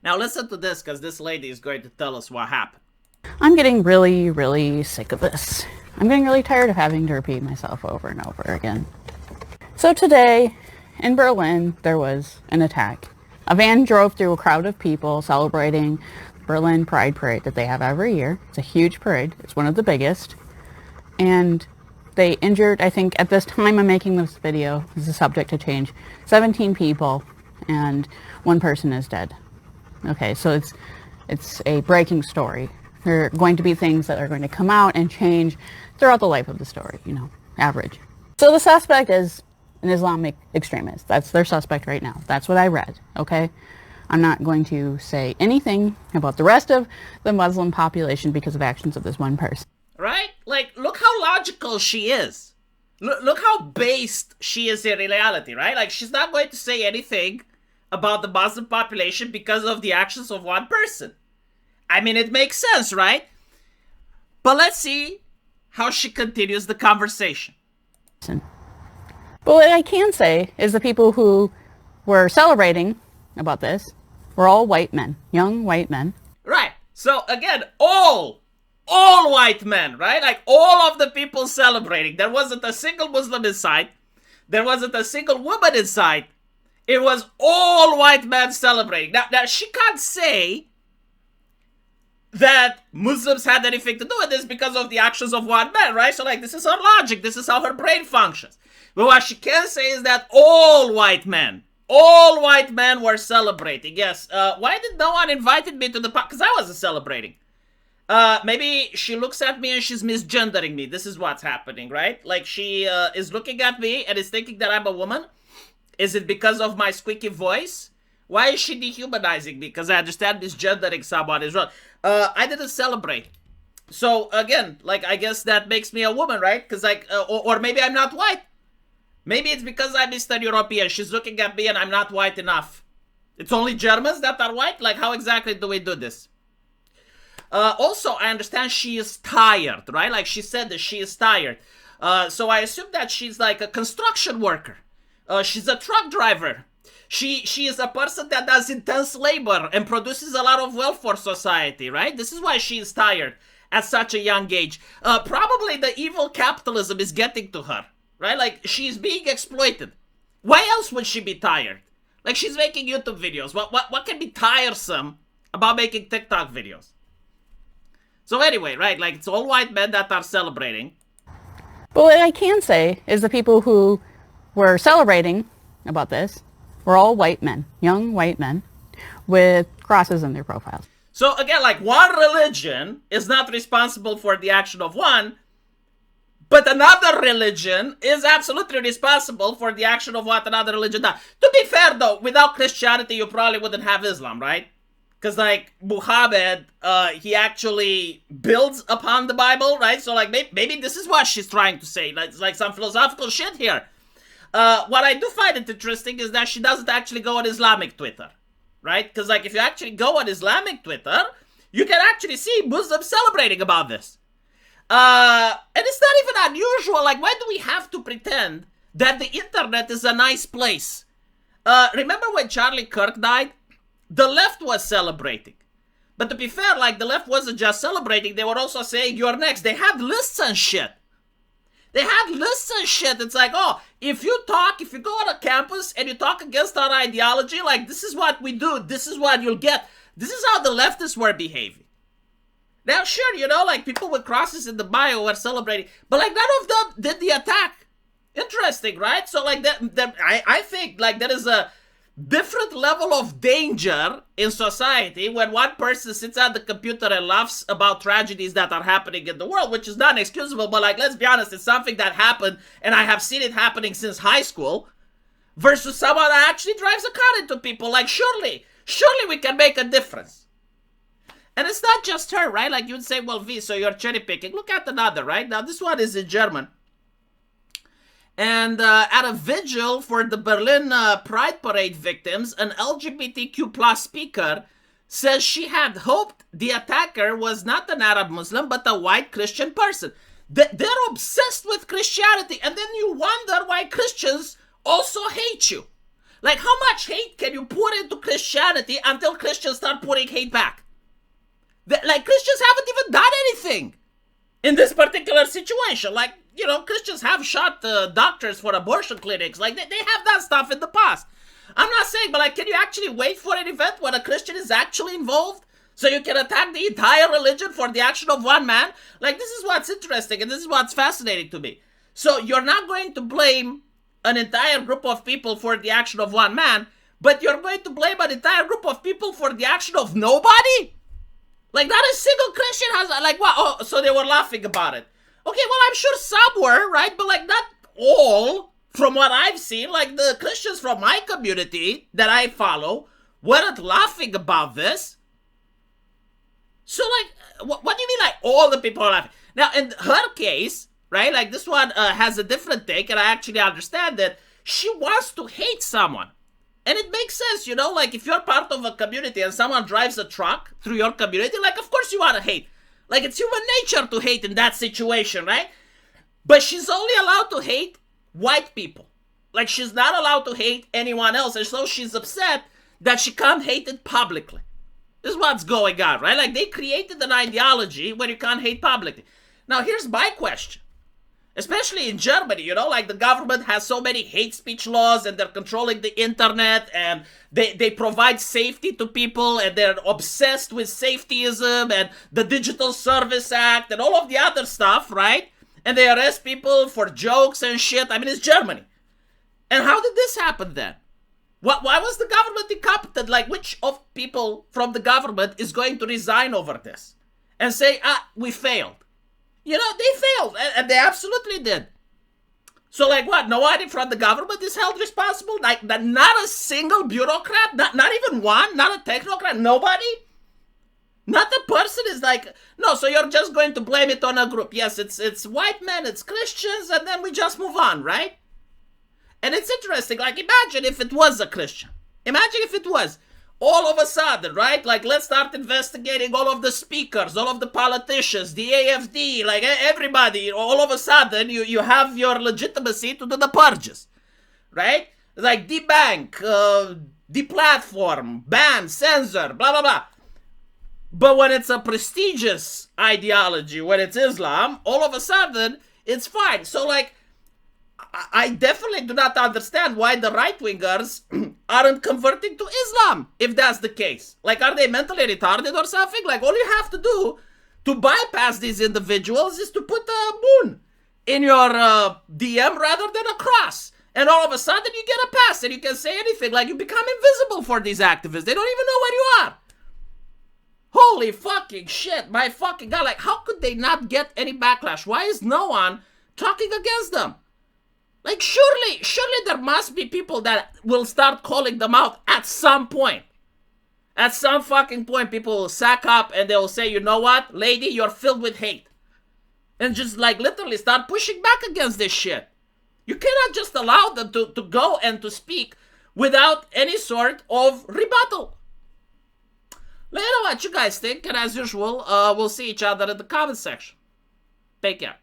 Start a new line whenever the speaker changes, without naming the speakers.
Now listen to this, because this lady is going to tell us what happened.
I'm getting really, really sick of this. I'm getting really tired of having to repeat myself over and over again. So today, in Berlin, there was an attack. A van drove through a crowd of people celebrating the Berlin Pride Parade that they have every year. It's a huge parade. It's one of the biggest. And they injured, I think, at this time I'm making this video, this is subject to change, 17 people, and one person is dead. Okay, so it's a breaking story. There are going to be things that are going to come out and change throughout the life of the story, average. So the suspect is an Islamic extremist. That's their suspect right now. That's what I read, okay? I'm not going to say anything about the rest of the Muslim population because of actions of this one person.
Right? Like, look how logical she is. Look how based she is in reality, right? Like, she's not going to say anything about the Muslim population because of the actions of one person. I mean, it makes sense, right? But let's see how she continues the conversation.
But what I can say is the people who were celebrating about this were all white men, young white men.
Right. So again, all white men, right? Like all of the people celebrating. There wasn't a single Muslim inside. There wasn't a single woman inside. It was all white men celebrating. Now she can't say that Muslims had anything to do with this because of the actions of one man, right? So like, this is her logic. This is how her brain functions. But what she can say is that all white men were celebrating. Yes. Why did no one invite me to the park? Because I wasn't celebrating. Maybe she looks at me and she's misgendering me. This is what's happening, right? Like she is looking at me and is thinking that I'm a woman. Is it because of my squeaky voice? Why is she dehumanizing me? Because I understand misgendering someone is wrong. I didn't celebrate. So again, like I guess that makes me a woman, right? Because like, or maybe I'm not white. Maybe it's because I'm Eastern European. She's looking at me and I'm not white enough. It's only Germans that are white? Like how exactly do we do this? Also, I understand she is tired, right? Like she said that she is tired. So I assume that she's like a construction worker. She's a truck driver. She is a person that does intense labor and produces a lot of wealth for society, right? This is why she is tired at such a young age. Probably the evil capitalism is getting to her, right? Like she's being exploited. Why else would she be tired? Like she's making YouTube videos. What can be tiresome about making TikTok videos? So anyway, right? Like it's all white men that are celebrating.
But what I can say is the people who were celebrating about this were all white men, young white men, with crosses in their profiles.
So again, like one religion is not responsible for the action of one, but another religion is absolutely responsible for the action of what another religion does. To be fair though, without Christianity, you probably wouldn't have Islam, right? Because like Muhammad, he actually builds upon the Bible, right? So like maybe this is what she's trying to say. Like some philosophical shit here. What I do find it interesting is that she doesn't actually go on Islamic Twitter, right? Because like if you actually go on Islamic Twitter, you can actually see Muslims celebrating about this. And it's not even unusual. Like why do we have to pretend that the internet is a nice place? Remember when Charlie Kirk died? The left was celebrating. But to be fair, like the left wasn't just celebrating, they were also saying you're next. They had lists and shit. It's like, oh, if you go on a campus and you talk against our ideology, like this is what we do. This is what you'll get. This is how the leftists were behaving. Now, sure, like people with crosses in the bio were celebrating, but like none of them did the attack. Interesting, right? So like I think like there is a different level of danger in society when one person sits at the computer and laughs about tragedies that are happening in the world, which is not excusable, but like, let's be honest, it's something that happened and I have seen it happening since high school, versus someone that actually drives a car into people. Like, surely we can make a difference. And it's not just her, right? Like, you'd say, well, V, so you're cherry picking. Look at another, right? Now, this one is in German. And at a vigil for the Berlin Pride Parade victims, an LGBTQ plus speaker says she had hoped the attacker was not an Arab Muslim, but a white Christian person. They're obsessed with Christianity, and then you wonder why Christians also hate you. Like, how much hate can you put into Christianity until Christians start putting hate back? Like, Christians haven't even done anything in this particular situation. Like, you know, Christians have shot doctors for abortion clinics. Like, they have done stuff in the past. I'm not saying, but like, can you actually wait for an event when a Christian is actually involved so you can attack the entire religion for the action of one man? Like, this is what's interesting, and this is what's fascinating to me. So you're not going to blame an entire group of people for the action of one man, but you're going to blame an entire group of people for the action of nobody? Like, not a single Christian has, like, what? Oh, so they were laughing about it. Okay, well, I'm sure some were, right? But, like, not all, from what I've seen. Like, the Christians from my community that I follow weren't laughing about this. So, like, what do you mean, like, all the people are laughing? Now, in her case, right, like, this one has a different take, and I actually understand that she wants to hate someone. And it makes sense, you know, like, if you're part of a community and someone drives a truck through your community, like, of course you want to hate. Like, it's human nature to hate in that situation, right? But she's only allowed to hate white people. Like, she's not allowed to hate anyone else. And so she's upset that she can't hate it publicly. This is what's going on, right? Like, they created an ideology where you can't hate publicly. Now, here's my question. Especially in Germany, you know, like, the government has so many hate speech laws, and they're controlling the internet, and they provide safety to people, and they're obsessed with safetyism and the Digital Service Act and all of the other stuff, right? And they arrest people for jokes and shit. I mean, it's Germany. And how did this happen then? Why was the government incompetent? Like, which of people from the government is going to resign over this and say, we failed? You know, they failed, and they absolutely did. So, like, what? Nobody from the government is held responsible? Like, not a single bureaucrat? Not even one? Not a technocrat? Nobody? Not a person is like, no, so you're just going to blame it on a group. Yes, it's white men, it's Christians, and then we just move on, right? And it's interesting. Like, imagine if it was a Christian. Imagine if it was. All of a sudden, right? Like, let's start investigating all of the speakers, all of the politicians, the AFD, like, everybody. All of a sudden, you have your legitimacy to do the purges, right? Like, debank, deplatform, ban, censor, blah, blah, blah. But when it's a prestigious ideology, when it's Islam, all of a sudden, it's fine. So, like, I definitely do not understand why the right-wingers aren't converting to Islam, if that's the case. Like, are they mentally retarded or something? Like, all you have to do to bypass these individuals is to put a moon in your DM rather than a cross. And all of a sudden, you get a pass and you can say anything. Like, you become invisible for these activists. They don't even know where you are. Holy fucking shit, my fucking God. Like, how could they not get any backlash? Why is no one talking against them? Like, surely there must be people that will start calling them out at some point. At some fucking point, people will sack up and they will say, you know what, lady, you're filled with hate. And just, like, literally start pushing back against this shit. You cannot just allow them to go and to speak without any sort of rebuttal. Let me know what you guys think, and as usual, we'll see each other in the comment section. Take care.